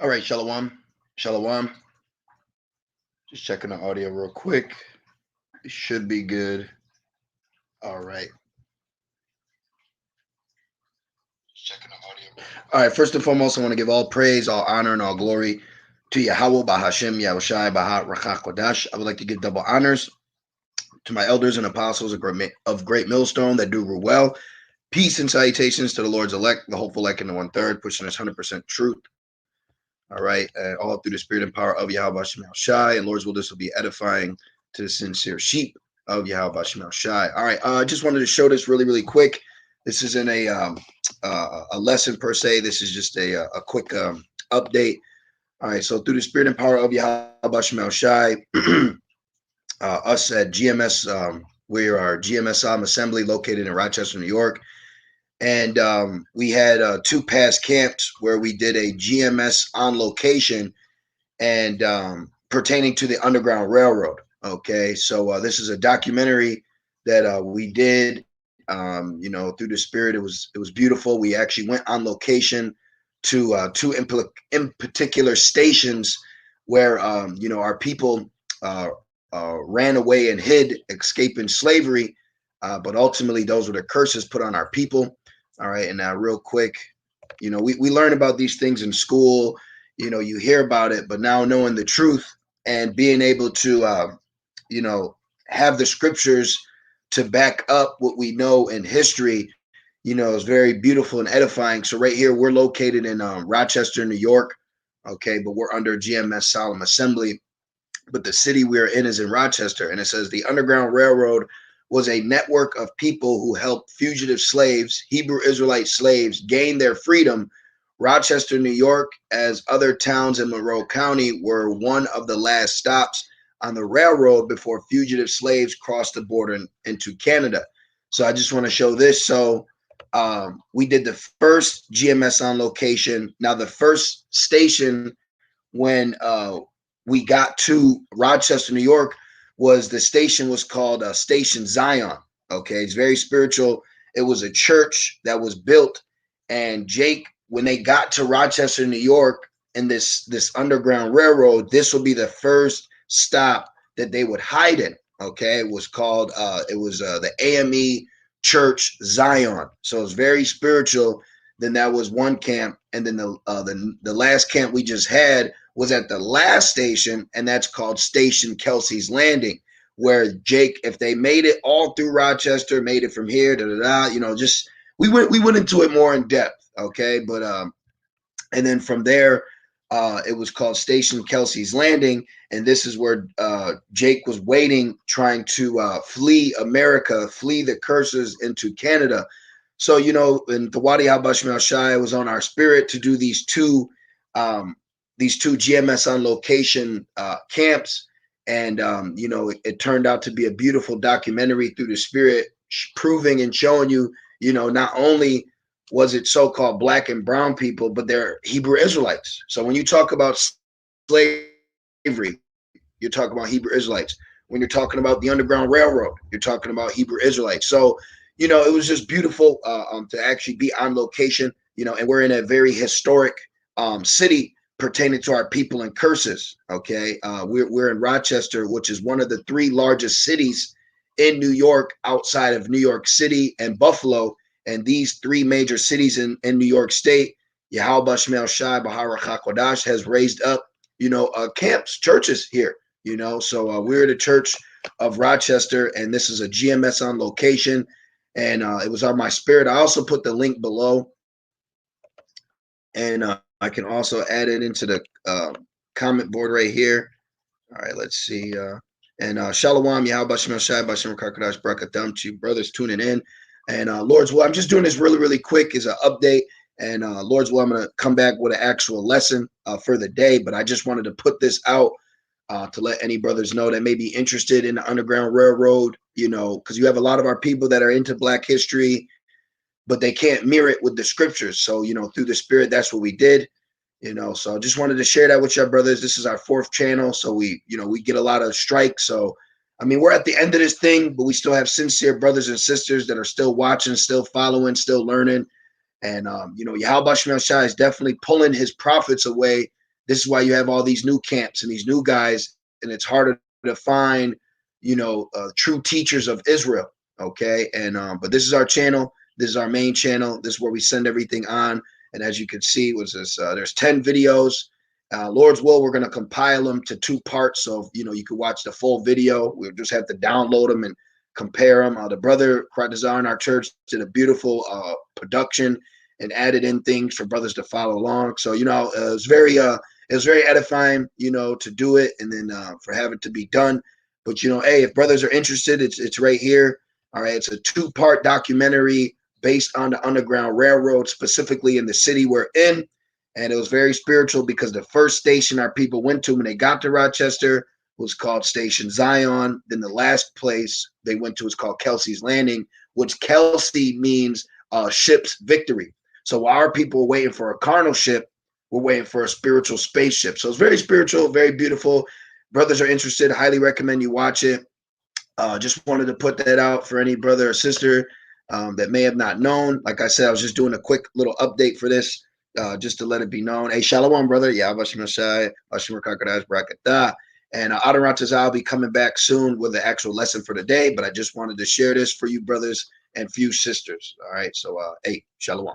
All right, Shalom. Shalom. Just checking the audio real quick. It should be good. All right. Checking the audio. All right. First and foremost, I want to give all praise, all honor, and all glory to Yahweh, Bahashem, Yahushai, Bahat, Rachach, Kodash. I would like to give double honors to my elders and apostles of great millstone that do rule well. Peace and salutations to the Lord's elect, the hopeful elect, and the one third, pushing us 100% truth. All right. All through the spirit and power of Yahweh Shemel Shai. And Lord's will, this will be edifying to the sincere sheep of Yahweh Shemel Shai. All right. I just wanted to show this really, really quick. This isn't a lesson per se. This is just a quick update. All right. So through the spirit and power of Yahweh Shemel Shai, us at GMS, we are GMS Assembly located in Rochester, New York. And we had two past camps where we did a GMS on location and pertaining to the Underground Railroad. Okay, so this is a documentary that we did. Through the spirit, it was beautiful. We actually went on location to two in particular stations where our people ran away and hid, escaping slavery. But ultimately, those were the curses put on our people. All right, and now real quick, we learn about these things in school. You hear about it, but now knowing the truth and being able to, have the scriptures to back up what we know in history, is very beautiful and edifying. So right here, we're located in Rochester, New York. Okay, but we're under GMS Solemn Assembly. But the city we're in is in Rochester, and it says the Underground Railroad was a network of people who helped fugitive slaves, Hebrew Israelite slaves, gain their freedom. Rochester, New York, as other towns in Monroe County, were one of the last stops on the railroad before fugitive slaves crossed the border into Canada. So I just want to show this. So we did the first GMS on location. Now, the first station when we got to Rochester, New York, the station was called Station Zion. Okay, it's very spiritual. It was a church that was built, and Jake, when they got to Rochester, New York, and this Underground Railroad, this will be the first stop that they would hide in. Okay, it was called the AME Church Zion. So it's very spiritual. Then that was one camp, and then the last camp we just had was at the last station, and that's called Station Kelsey's Landing, where Jake, if they made it all through Rochester, made it from here, just we went into it more in depth, okay? But and then from there, it was called Station Kelsey's Landing, and this is where Jake was waiting, trying to flee America, flee the curses into Canada. So, and the Wadi Habashmel Shai was on our spirit to do these two GMS on location camps. And, it turned out to be a beautiful documentary through the spirit, proving and showing you, not only was it so-called black and brown people, but they're Hebrew Israelites. So when you talk about slavery, you're talking about Hebrew Israelites. When you're talking about the Underground Railroad, you're talking about Hebrew Israelites. So, it was just beautiful to actually be on location, and we're in a very historic city pertaining to our people and curses. Okay, we're in Rochester, which is one of the three largest cities in New York, outside of New York City and Buffalo. And these three major cities in New York State, Yahweh Shemel Shai Bahar Kodash has raised up, camps, churches here. So we're the Church of Rochester, and this is a GMS on location. And it was on my spirit. I also put the link below, and I can also add it into the comment board right here. All right, let's see. And Shalom, Yahweh Shemel Shai Bashem Karkadash Brakatham to you brothers tuning in. And Lord's will, I'm just doing this really, really quick as an update. And Lord's will, I'm going to come back with an actual lesson for the day. But I just wanted to put this out to let any brothers know that may be interested in the Underground Railroad, because you have a lot of our people that are into Black history, but they can't mirror it with the scriptures. So, through the spirit, that's what we did. So I just wanted to share that with your brothers. This is our fourth channel. So we get a lot of strikes. So, I mean, we're at the end of this thing, but we still have sincere brothers and sisters that are still watching, still following, still learning. And, Yahweh Shemel Shai is definitely pulling his prophets away This is why you have all these new camps and these new guys, and it's harder to find, true teachers of Israel. Okay, and but this is our channel. This is our main channel. This is where we send everything on. And as you can see, was this? There's 10 videos. Lord's will, we're going to compile them to 2 parts, so you can watch the full video. We'll just have to download them and compare them. The brother Kratazar in our church did a beautiful production and added in things for brothers to follow along. So it was very edifying, to do it, and then for have it to be done. But hey, if brothers are interested, it's right here. All right, it's a 2-part documentary based on the Underground Railroad, specifically in the city we're in. And it was very spiritual because the first station our people went to when they got to Rochester was called Station Zion. Then the last place they went to was called Kelsey's Landing, which Kelsey means ship's victory. So while our people were waiting for a carnal ship, we're waiting for a spiritual spaceship. So it's very spiritual, very beautiful. Brothers are interested, highly recommend you watch it. Just wanted to put that out for any brother or sister that may have not known. Like I said, I was just doing a quick little update for this, just to let it be known. Hey, Shalom, brother. Yeah, Bashim Shai, Bashim Kakadash Brakata. And Adorantas, I'll be coming back soon with the actual lesson for the day, but I just wanted to share this for you brothers and few sisters. All right. So, hey, Shalom.